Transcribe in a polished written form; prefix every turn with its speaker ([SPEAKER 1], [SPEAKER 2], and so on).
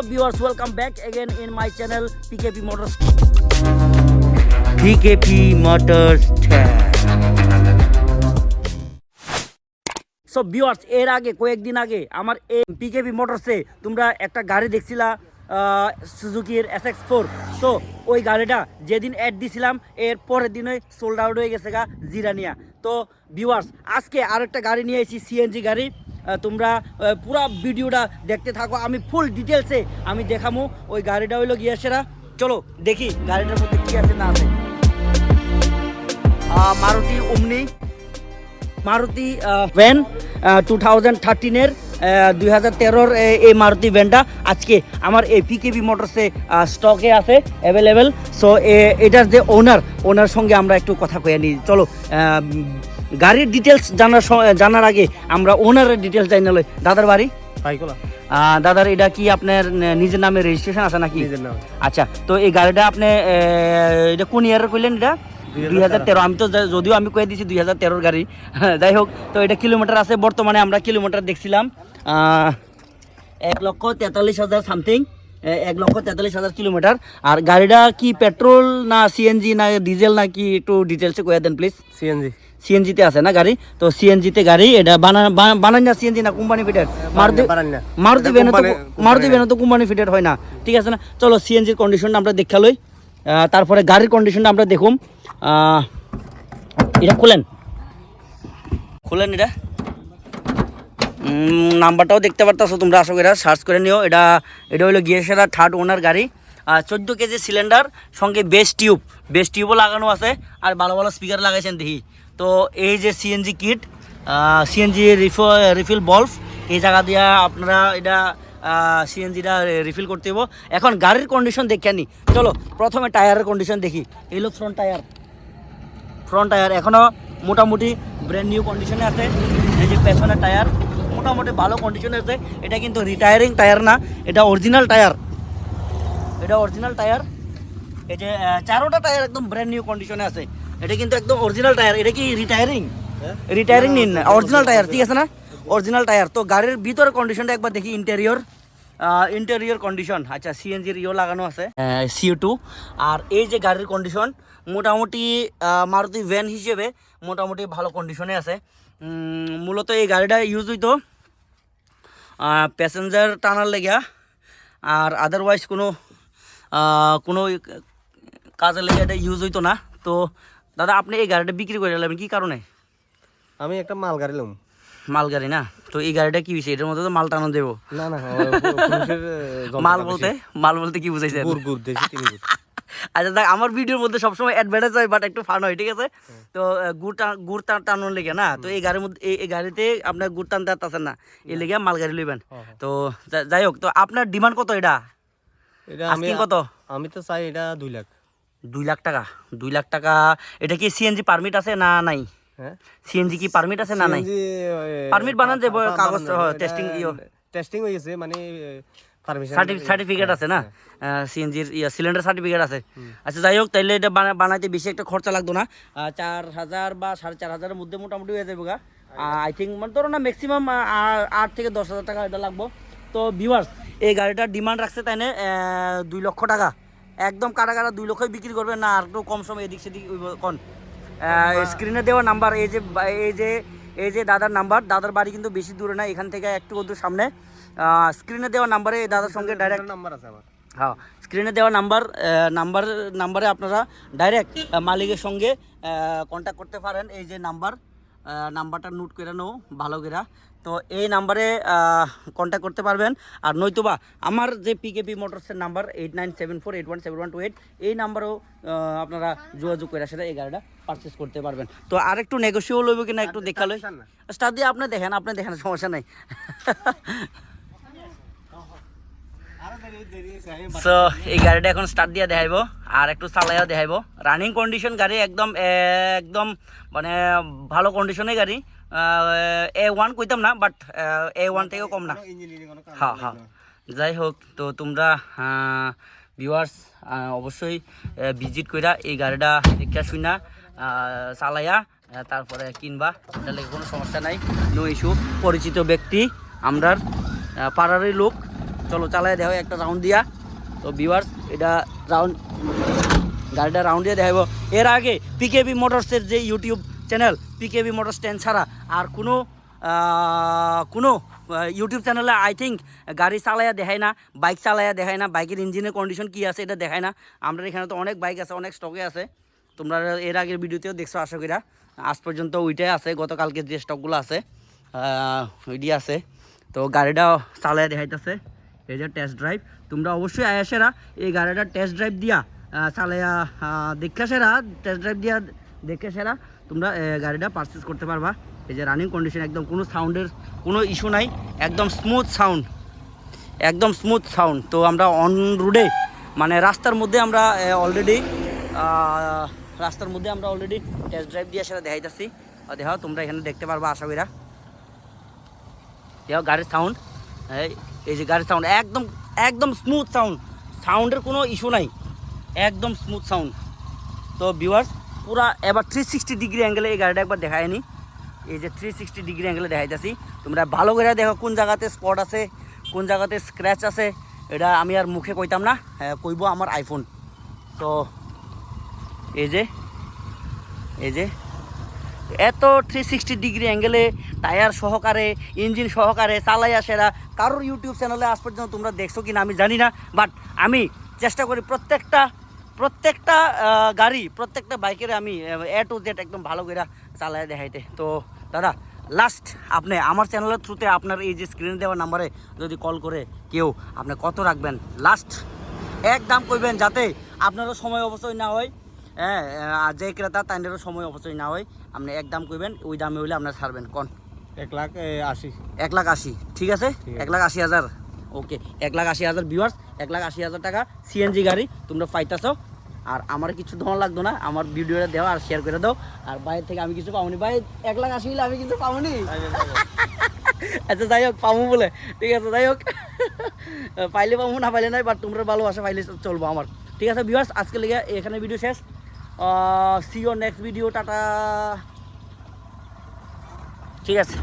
[SPEAKER 1] So viewers, welcome back again in my channel PKP Motors. PKP Motors So viewers, এর আগে কয়েকদিন আগে আমার এই PKP Motorsে তোমরা একটা গাড়ি দেখছিলা সুজুকির SX4। সো ওই গাড়িটা যেদিন অ্যাড দিছিলাম এর পরের দিনই সোল্ড আউট হয়ে গেছে গা জিরানিয়া। তো ভিউয়ার্স, আজকে আরেকটা গাড়ি নিয়ে এসেছি, সিএনজি গাড়ি। তোমরা পুরো ভিডিওটা দেখতে থাকো, আমি ফুল ডিটেলসে আমি দেখামো। ওই গাড়িটা হইলো গিয়ে সেরা। চলো দেখি গাড়িটার মধ্যে কী আছে না আছে। মারুতি ওমনি, মারুতি ভ্যান 2013-এর 2013-র এই মারুতি ভ্যানটা আজকে আমার এই পিকেবি মোটরসে স্টকে আছে অ্যাভেলেবেল। সো এটার যে ওনার সঙ্গে আমরা একটু কথা কয়ে নিই। চলো গাড়ির ডিটেলস জানার আগে আমরা ওনারের ডিটেলস জানি। দাদার বাড়ি দাদার এটা কি আপনার নিজের নামে রেজিস্ট্রেশন আছে নাকি? আচ্ছা, তো এই গাড়িটা আপনি এটা কোন ইয়ারের কইলেন? এটা 2013। আমি তো যদিও আমি কয়ে দিয়েছি 2013-র গাড়ি, যাই হোক। তো এটা কিলোমিটার আছে বর্তমানে আমরা কিলোমিটার দেখছিলাম 1,43,000 সামথিং, 1,43,000 কিলোমিটার। আর গাড়িটা কি পেট্রোল না সিএনজি না ডিজেল না কি একটু ডিটেলসে কয়ে দেন প্লিজ। সিএনজিতে আছে না গাড়ি? তো সিএনজিতে গাড়ি। এটা বানান না সিএনজি না কোম্পানি ফিটেড? মারুতি ভ্যানও তো কোম্পানি ফিটেড হয় না, ঠিক আছে না? চলো সিএনজির কন্ডিশনটা আমরা দেখা লই, তারপরে গাড়ির কন্ডিশনটা আমরা দেখুম। এটা খুলেন এটা নাম্বারটাও দেখতে পারতেছো তোমরা, আশা করি সার্চ করে নিও। এটা হলো গিয়ে সেরা 3rd ওনার গাড়ি। 14 কেজি সিলিন্ডার, সঙ্গে বেস টিউবও লাগানো আছে, আর ভালো ভালো স্পিকার লাগাইছেন দেখি। তো এই যে সিএনজি কিট, সিএনজি রিফিল বলফ, এই জায়গা দিয়া আপনারা এটা সিএনজিটা রিফিল করতে হবো। এখন গাড়ির কন্ডিশন দেখে নি। চলো প্রথমে টায়ারের কন্ডিশন দেখি। এই হলো ফ্রন্ট টায়ার এখনও মোটামুটি ব্র্যান্ড নিউ কন্ডিশনে আছে। এই যে পেছনের টায়ার মোটামুটি ভালো কন্ডিশনে আছে। এটা কিন্তু রিটায়ারিং টায়ার না, এটা অরিজিনাল টায়ার। এই যে 4টা টায়ার একদম ব্র্যান্ড নিউ কন্ডিশনে আছে। এটা কিন্তু একদম অরিজিনাল টায়ার। এটা কি রিটায়ারিং নিন না, অরিজিনাল টায়ার, ঠিক আছে না? Original tyre. তো গাড়ির ভিতরের কন্ডিশনটা একবার দেখি। ইন্টেরিয়র কন্ডিশন, আচ্ছা সিএনজির লাগানো আছে CO2। আর এই যে গাড়ির কন্ডিশন মোটামুটি মারুতি ভ্যান হিসেবে মোটামুটি ভালো কন্ডিশনে আছে। মূলত এই গাড়িটা ইউজ হইতো প্যাসেঞ্জার টানার লেগা, আর আদারওয়াইজ কোনো কাজের লেগে এটা ইউজ হইতো না। তো দাদা আপনি এই গাড়িটা বিক্রি করে দিলেন কি কারণে?
[SPEAKER 2] আমি একটা
[SPEAKER 1] মাল গাড়ি না, তো এই গাড়িটা কি হয়েছে? এটার মধ্যে তো মাল টানো দেবো
[SPEAKER 2] না
[SPEAKER 1] মাল বলতে কি বুঝাইছে? আচ্ছা দেখ, আমার ভিডিওর মধ্যে সবসময় অ্যাডভার্টাইজ হয়, বাট একটু ফান হয়, ঠিক আছে? তো গুড় টানোর লেগে না, তো এই গাড়ির মধ্যে এই গাড়িতে আপনার গুড় টানতে পারতেছেন না, এই লেগে মাল গাড়ি লইবেন। তো যাই হোক, তো আপনার ডিমান্ড কত? এটা কত?
[SPEAKER 2] আমি তো চাই এটা 2 লাখ।
[SPEAKER 1] 2 লাখ টাকা? 2 লাখ টাকা। এটা কি সিএনজি পারমিট আছে না নাই? সিএনজি কি পারমিট আছে না নাই? পারমিট বানান যে কাগজ
[SPEAKER 2] টেস্টিং হইছে, মানে
[SPEAKER 1] সার্টিফিকেট আছে না? সিএনজির সিলিন্ডার সার্টিফিকেট আছে। আচ্ছা যাই হোক, তাইলে এটা বানাইতে বেশি একটা খরচা লাগতো না। 4,000 বা 4,500-এর মধ্যে মোটামুটি হয়ে যাবে গা। আই থিঙ্ক মানে ধরো না ম্যাক্সিমাম 8 থেকে 10,000 টাকা এটা লাগবো। তো ভিউয়ার্স, এই গাড়িটার ডিমান্ড রাখছে তাই না 2 লক্ষ টাকা। একদম কাটা 2 লক্ষই বিক্রি করবে না, আর একটু কম সময় এদিক সেদিক কোন। স্ক্রিনে দেওয়া নাম্বার, এই যে দাদার নাম্বার। দাদার বাড়ি কিন্তু বেশি দূরে না, এখান থেকে একটু দূর সামনে। স্ক্রিনে দেওয়া নাম্বারে দাদার সঙ্গে ডাইরেক্ট
[SPEAKER 2] নাম্বার আছে আমার।
[SPEAKER 1] হ্যাঁ, স্ক্রিনে দেওয়া নাম্বারে আপনারা ডাইরেক্ট মালিকের সঙ্গে কন্ট্যাক্ট করতে পারেন। এই যে নাম্বারটা নোট করে নাও ভালো করে। তো এই নাম্বারে কন্ট্যাক্ট করতে পারবেন। আর নয়তোবা আমার যে পিকেপি মোটরসের নাম্বার 8974817128, এই নাম্বারেও আপনারা যোগাযোগ করে সেটা এই গাড়িটা পারচেস করতে পারবেন। তো আর একটু নেগোসিয়েবল হইব কিনা একটু দেখালো স্টার্ট দিয়ে আপনি দেখেন সমস্যা নাই। সো এই গাড়িটা এখন স্টার্ট দিয়ে দেখাইব, আর একটু চালাইও দেখাইব। রানিং কন্ডিশন গাড়ি, একদম মানে ভালো কন্ডিশনে গাড়ি। A1 কইতাম না, বাট A1 থেকেও কম না। হ্যাঁ, যাই হোক, তো তোমরা ভিউয়ার্স অবশ্যই ভিজিট কইরা এই গাড়িটা দেখা শুনা চালাইয়া তারপরে কিনবা, এটা লেগে কোনো সমস্যা নাই, নো ইস্যু। পরিচিত ব্যক্তি, আমরার পাড়ারই লোক, চলো চালাই দেখো একটা রাউন্ড দিয়া। তো ভিউয়ার্স এটা রাউন্ড গাড়িটা রাউন্ড দিয়ে দেখাবো। এর আগে পিকেবি মোটরসের যে ইউটিউব চ্যানেল পিকেবি মোটরস 10 ছাড়া আর কোনো ইউটিউব চ্যানেলে আই থিঙ্ক গাড়ি চালাইয়া দেখায় না, বাইক চালাইয়া দেখায় না, বাইকের ইঞ্জিনের কন্ডিশন কী আছে এটা দেখায় না। আমরা এখানে তো অনেক বাইক আছে, অনেক স্টকে আছে, তোমরা এর আগের ভিডিওতেও দেখছো আশা করি। আজ পর্যন্ত ওইটাই আছে, গতকালকে যে স্টকগুলো আছে ওইটি আছে। তো গাড়িটা চালাইয়া দেখাইতেছে, এই যে টেস্ট ড্রাইভ। তোমরা অবশ্যই আয়াসেরা এই গাড়িটা টেস্ট ড্রাইভ দিয়া চালাইয়া দেখা সেরা, টেস্ট ড্রাইভ দিয়া দেখে সেরা তোমরা গাড়িটা পারচেস করতে পারবা। এই যে রানিং কন্ডিশন, একদম কোনো সাউন্ডের কোনো ইস্যু নাই, একদম স্মুথ সাউন্ড, একদম স্মুথ সাউন্ড। তো আমরা অন রোডে মানে রাস্তার মধ্যে আমরা অলরেডি টেস্ট ড্রাইভ দিয়ে সেটা দেখাইতেছি। দেখো তোমরা এখানে দেখতে পারবা আশা করি। দেখো গাড়ির সাউন্ড, এই যে গাড়ির সাউন্ড একদম একদম স্মুথ সাউন্ড, সাউন্ডের কোনো ইস্যু নাই, একদম স্মুথ সাউন্ড। তো ভিউয়ার্স পুরা এবার 360 ডিগ্রি অ্যাঙ্গেলে এই গাড়িটা একবার দেখায় নি। এই যে 360 ডিগ্রি অ্যাঙ্গেলে দেখাইতেছি, তোমরা ভালো করে দেখো কোন জায়গাতে স্পট আছে, কোন জায়গাতে স্ক্র্যাচ আছে। এটা আমি আর মুখে কইতাম না, কইব আমার আইফোন। তো এই যে এত 360 ডিগ্রি অ্যাঙ্গেলে টায়ার সহকারে ইঞ্জিন সহকারে চালাইয়া সেরা কারোর ইউটিউব চ্যানেলে আজ পর্যন্ত তোমরা দেখছো কিনা আমি জানি না, বাট আমি চেষ্টা করি প্রত্যেকটা গাড়ি প্রত্যেকটা বাইকের আমি A to Z একদম ভালো করে চালাই দেখাইতে। তো দাদা লাস্ট আপনি আমার চ্যানেলের থ্রুতে আপনার এই যে স্ক্রিনে দেওয়া নাম্বারে যদি কল করে কেউ আপনি কত রাখবেন, লাস্ট এক দাম কইবেন, যাতে আপনারও সময় অবশ্যই না হয়, হ্যাঁ, আর যে ক্রেতা তাদেরও সময় অবশ্যই না হয়। আপনি এক দাম কইবেন, ওই দামে হইলে আপনার ছাড়বেন কোন?
[SPEAKER 2] 1,80,000।
[SPEAKER 1] 1,80,000 ঠিক আছে, 1,80,000 ওকে, 1,80,000 ভিউয়ার্স, 1,80,000 টাকা সিএনজি গাড়ি তোমরা পাইতেছো। আর আমার কিছু ধন লাগতো না, আমার ভিডিওটা দেওয়া আর শেয়ার করে দাও। আর বাইরে থেকে আমি কিছু পাবনি ভাই, 1,80,000 হলে আমি কিছু পাবনি। আচ্ছা যাই হোক, পাবো বলে ঠিক আছে, যাই হোক পাইলে পাবো না পাইলে নাই, বাট তোমরা ভালোবাসা পাইলে চলবো আমার। ঠিক আছে ভিউয়ার্স, আজকে লেগে এখানে ভিডিও শেষ। সি ইউ নেক্সট ভিডিও, টাটা। ঠিক আছে।